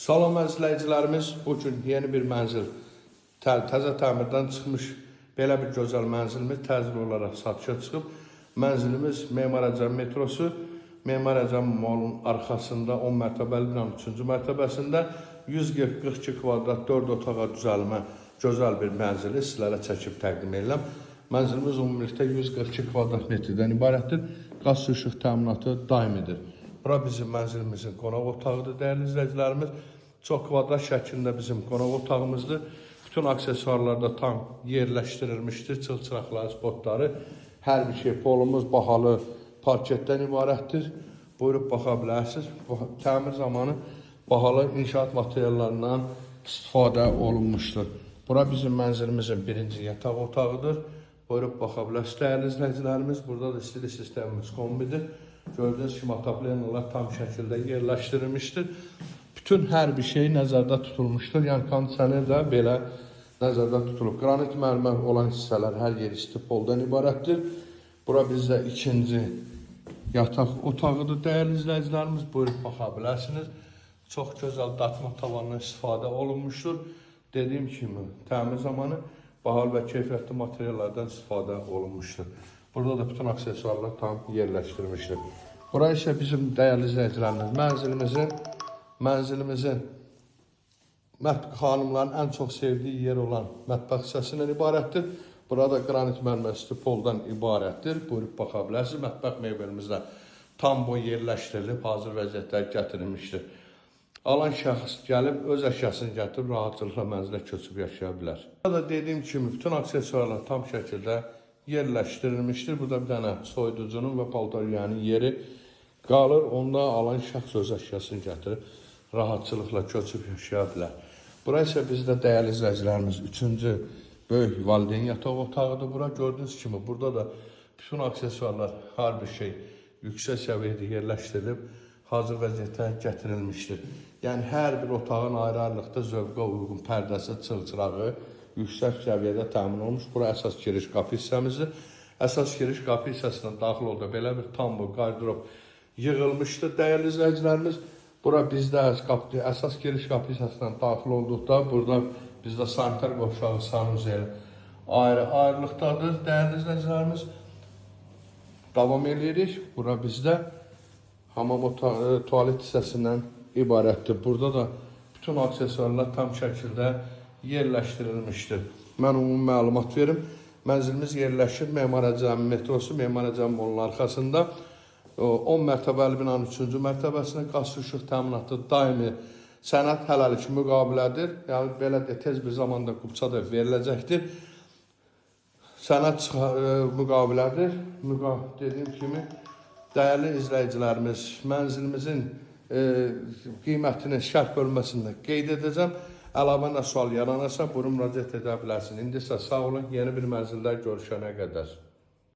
Salam izləyicilərimiz, bu gün yeni bir mənzil, təzə təmirdən çıxmış belə bir gözəl mənzilimiz təcil olaraq satışa çıxıb. Mənzilimiz Memar Əcəm metrosu, Memar Əcəm malın arxasında 10 mərtəbəli binanın 3-cü mərtəbəsində 142 kvadrat 4 otağa düzəlmə gözəl bir mənzili sizlərə çəkib təqdim edirəm. Mənzilimiz ümumilikdə 142 kvadrat metrdən ibarətdir. Qaz su işıq təminatı daimidir. Bura bizim mənzilimizin qonaq otağıdır, dəyərli izləyicilərimiz. Çox kvadrat şəklində bizim qonaq otağımızdır. Bütün aksesuarlarda tam yerləşdirilmişdir. Çılçıraqları, spotları, hər bir şey, polumuz bahalı parketdən ibarətdir. Buyurub baxa bilərsiniz. Təmir zamanı bahalı inşaat materiallarından istifadə olunmuşdur. Bura bizim mənzilimizin birinci yataq otağıdır. Buyurub baxa bilərsiniz, dəyərli izləyicilərimiz. Burada da istilik sistemimiz kombidir. Gördüyünüz kimi ataplenalar tam şəkildə yerləşdirilmişdir. Bütün hər bir şey nəzərdə tutulmuşdur. Yəni kondisioner də belə nəzərdə tutulub. Qranit mərmər olan hissələr hər yeri stipoldan ibarətdir. Bura bizdə ikinci yataq otağıdır. Dəyərli izləyicilərimiz, buyurub baxa bilərsiniz. Çox gözəl datma tavandan istifadə olunmuşdur. Dediyim kimi təmir zamanı bahalı və keyfiyyətli materiallardan istifadə olunmuşdur. Burada da bütün aksesuarlar tam yerləşdirilmişdir. Bura isə bizim dəyərli izləyicilərimiz mənzilimizin xanımların ən çox sevdiyi yer olan mətbəx hissəsindən ibarətdir. Burada qranit mərmər stipoldan ibarətdir. Buyurub baxa bilərsiniz. Mətbəx mebelimiz də tam boy yerləşdirilib, hazır vəziyyətdə gətirilmişdir. Alan şəxs gəlib öz əşyasını gətirib rahatlıqla mənzilə köçüb yaşaya bilər. Burada dediyim kimi bütün aksesuarlar tam şəkildə yerləşdirilmişdir. Burada bir dənə soyuducunun və paltaryanın yeri qalır. Onda alan şəxs öz əşyasını gətirib rahatçılıqla köçüb yaşaya bilər. Bura isə bizdə dəyərli izləyicilərimiz 3-cü böyük valideyn yataq otağıdır. Bura gördüyünüz kimi burada da bütün aksesuarlar, hər bir şey yüksək səviyyədə yerləşdirilib, hazır vəziyyətə gətirilmişdir. Yəni hər bir otağın ayrı-ayrılıqda zövqə uyğun pərdəsi, çılçırağı yüksək səviyyədə təmin olmuş. Bura əsas giriş qapı hissəmizdir. Əsas giriş qapı hissəsindən daxil oldu. Belə bir tam bu qardırop yığılmışdır. Dəyərli izləyicilərimiz, bura bizdə əsas giriş qapı hissəsindən daxil olduqda, burada bizdə sanitar qovşağı, sanuzel ayrı-ayrılıqdadır. Dəyərli izləyicilərimiz, davam edirik. Bura bizdə hamam otağı, tualet hissəsindən ibarətdir. Burada da bütün aksesuarlar tam şəkildə yerləşdirilmişdir. Mən ümumi məlumat verim. Mənzilimiz yerləşir Memar Əcəm metrosu, Memar Əcəm molunun arxasında. 10 mərtəbəli binanın 3-cü mərtəbəsində qaz su işıq təminatı daimi sənəd hələlik müqavilədir. Yəni belə də tez bir zamanda qupça da veriləcəkdir. Sənəd müqavilədir. Dediyim kimi dəyərli izləyicilərimiz, mənzilimizin qiymətini şərh bölməsində qeyd edəcəm. Əlavə nə sual yaranırsa, buyurun müraciət edə bilərsiniz. İndi isə sağ olun, yeni bir mənzildə görüşənə qədər.